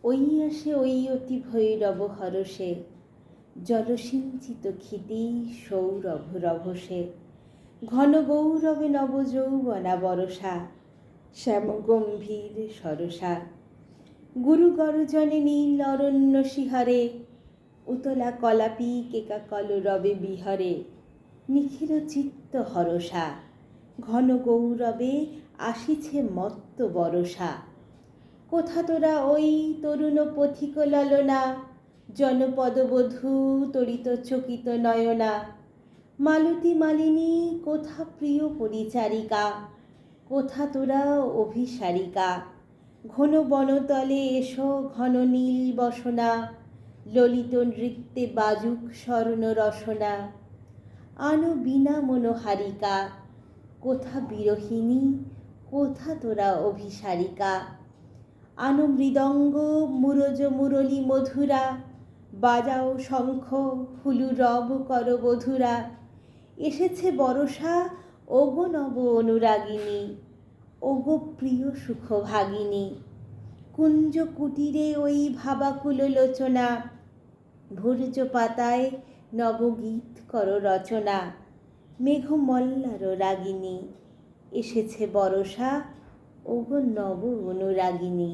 ওই আসে ওই অতি ভৈরব হরষে, জলসিঞ্চিত ক্ষিতি সৌরভ রভসে, ঘন গৌরবে নবযৌবনা বরষা, শ্যাম গম্ভীর সরসা। গুরু গর্জনে নীল অরণ্য শিহরে, উতলা কলাপি কেকা কলরবে বিহরে, নিখিল চিত্ত হরষা, ঘন গৌরবে আসিছে মত্ত বরষা। কোথা তোরা ওই তরুণ পথিক ললনা, জনপদবধূ তরিত চকিত নয়না, মালতী মালিনী কোথা প্রিয় পরিচারিকা, কোথা তোরা অভিসারিকা। ঘন বনতলে এসো ঘন নীল বসনা, ললিত নৃত্যে বাজুক স্বর্ণ রসনা। আনো বীণা মনোহারিকা, কোথা বিরহিণী, কোথা তোরা অভিসারিকা। আনো মৃদঙ্গ মুরজ মুরলী মধুরা, বাজাও শঙ্খ হুলু রব কর বধুরা। এসেছে বরষা ওগো নব অনুরাগিনী, ওগো প্রিয় সুখভাগিনী। কুঞ্জ কুটিরে ওই ভাবাকুল লোচনা, ভুর্জ পাতায় নবগীত কর রচনা। মেঘমল্লার রাগিনী, এসেছে বরষা ওগো নব অনুরাগিনী।